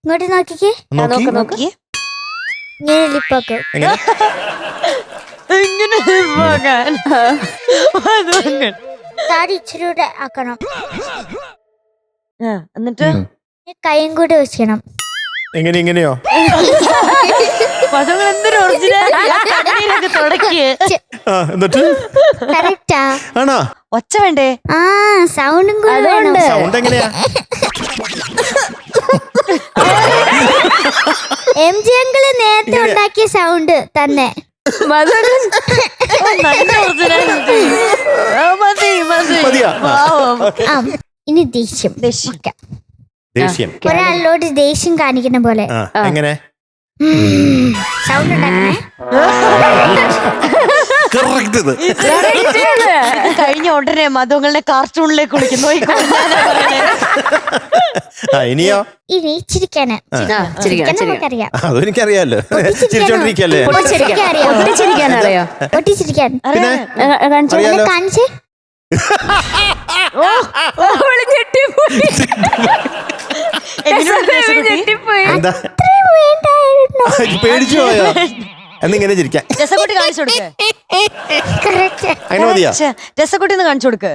ഇങ്ങോട്ട് നോക്കിക്കേ. നോക്കി ഇങ്ങനെ ലിപ്പൊക്കെ. താടി ഇച്ചിരി കൂടെ ആക്കണം. എന്നിട്ട് കൈയും കൂടെ വെക്കണം. ഇങ്ങനെയോ എന്നിട്ട് കറക്റ്റാ? ആണോ? ഒച്ച വേണ്ടേ? ആ സൗണ്ടും കൂടെ വേണം. സൗണ്ട് എങ്ങനെയാ? MG അങ്കിള് നേരത്തെ ഉണ്ടാക്കിയ സൗണ്ട് തന്നെ. മതിയാ? ഇനി ദേഷ്യം. ദേഷ്യം ഒരാളിലോട് ദേഷ്യം കാണിക്കുന്ന പോലെ എങ്ങനെ സൗണ്ട് ഉണ്ടാക്കണേ. കഴിഞ്ഞ ഉടനെ മധുങ്ങളുടെ കാർട്ടൂണിലേക്ക് വിളിക്കുന്നു. ഇനിയോ? ഇനി ചിരിക്കാന്. നമുക്കറിയാം. അതെനിക്കറിയാലോ. ചിരിച്ചോണ്ടിരിക്കല്ലേ? പൊട്ടിച്ചിരിക്കാനറിയോ? പൊട്ടിച്ചിരിക്കാൻ കാണിച്ചേ. എന്താ പേടിച്ചു പോയോ? എന്നിങ്ങനെ ചിരിക്കാൻ രസക്കുട്ടി കാണിച്ചു കൊടുക്ക്. അങ്ങനെ മതിയാ? രസക്കുട്ടി ഒന്ന് കാണിച്ചു കൊടുക്ക്.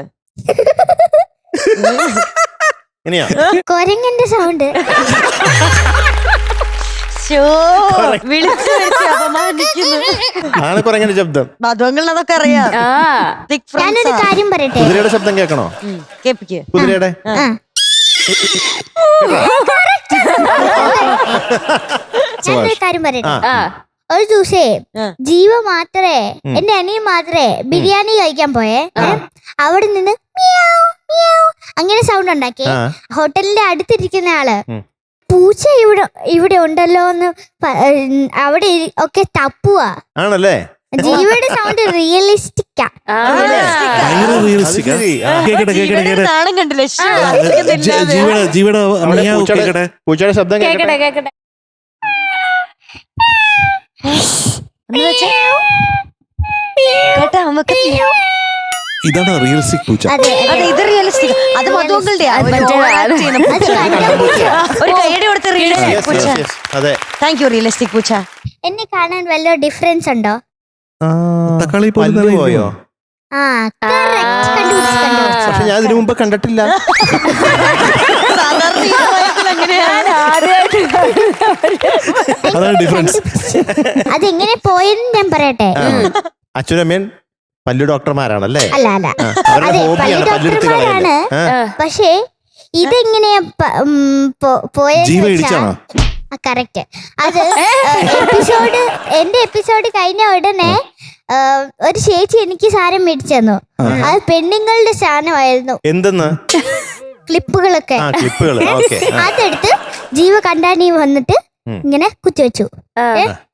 ഇനിയോ? കൊരങ്ങന്റെ സൗണ്ട്. ആണ് കുരങ്ങന്റെ ശബ്ദം. മധുങ്ങളിൽ അതൊക്കെ അറിയാം. ഞാനൊരു കാര്യം പറയട്ടെ. കുതിരയുടെ ശബ്ദം കേൾക്കണോ? കേൾപ്പിക്ക്. കുതിരയുടെ ഞാനൊരു കാര്യം പറയട്ടെ. ഒരു ദിവസേ ജീവ മാത്രേ എന്റെ അനിയൻ മാത്രേ ബിരിയാണി കഴിക്കാൻ പോയേ. അവിടെ നിന്ന് മിയാവ് മിയാവ് അങ്ങനെ സൗണ്ട് ഉണ്ടാക്കി. ഹോട്ടലിന്റെ അടുത്തിരിക്കുന്ന ആള് പൂച്ച ഇവിടെ ഉണ്ടല്ലോ എന്ന് അവിടെ ഒക്കെ തപ്പുവാ. ആണല്ലേ? ജീവയുടെ സൗണ്ട് റിയലിസ്റ്റിക്കാ. നാണം കണ്ടില്ലേ? പൂച്ചയുടെ ശബ്ദം കേക്കട്ടെ. കേട്ടാ നമുക്ക് ഇതാണ് റിയലിസ്റ്റിക് പൂച്ച. അതെ ഇത് റിയലിസ്റ്റിക്. അത് മധുക്കളുടെ ഒരു കൈയടി കൊടുത്ത റിയലിസ്റ്റിക് പൂച്ച. താങ്ക് യു റിയലിസ്റ്റിക് പൂച്ച. എന്നെ കാണാൻ വല്ല ഡിഫറൻസ് ഉണ്ടോ? തക്കാളി പോയോ? പക്ഷെ ഞാൻ ഇതിനു മുമ്പ് കണ്ടിട്ടില്ല. അതാണ് ഡിഫറൻസ്. അതെങ്ങനെ പോയെന്ന് ഞാൻ പറയട്ടെ. അച്ഛനമ്മൻ പല്ലു ഡോക്ടർമാരാണല്ലേ? അല്ല അതെ പല്ലു ഡോക്ടർമാരാണ്. പക്ഷേ ഇതെങ്ങനെയാ പോയെന്ന് കറക്റ്റ്. അത് എന്റെ എപ്പിസോഡ് കഴിഞ്ഞ ഉടനെ ഒരു ചേച്ചി എനിക്ക് സാധനം മേടിച്ചു തന്നു. അത് പെണ്ണുങ്ങളുടെ സാധനമായിരുന്നു. എന്തെന്ന്? ക്ലിപ്പുകളൊക്കെ. അതെടുത്ത് ജീവ കണ്ടാണി വന്നിട്ട് ഇങ്ങനെ കുത്തിവെച്ചു.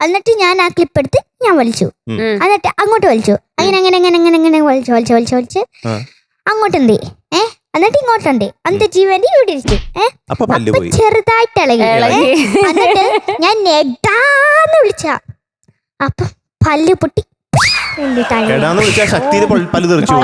എന്നിട്ട് ഞാൻ ആ ക്ലിപ്പ് എടുത്ത് ഞാൻ വലിച്ചു. എന്നിട്ട് അങ്ങോട്ട് വലിച്ചു. അങ്ങനെ വലിച്ച് അങ്ങോട്ടെന്തി. എന്നിട്ട് ഇങ്ങോട്ടുണ്ട്. അന്നത്തെ ജീവന്റെ ഇവിടെ ഇരിച്ചു. ചെറുതായിട്ട് ഇളകി. എന്നിട്ട് ഞാൻ നെടാന്ന് വിളിച്ച അപ്പൊ പല്ല് പൊട്ടി. ശക്തിയിൽ പല്ല് തെറിച്ചു.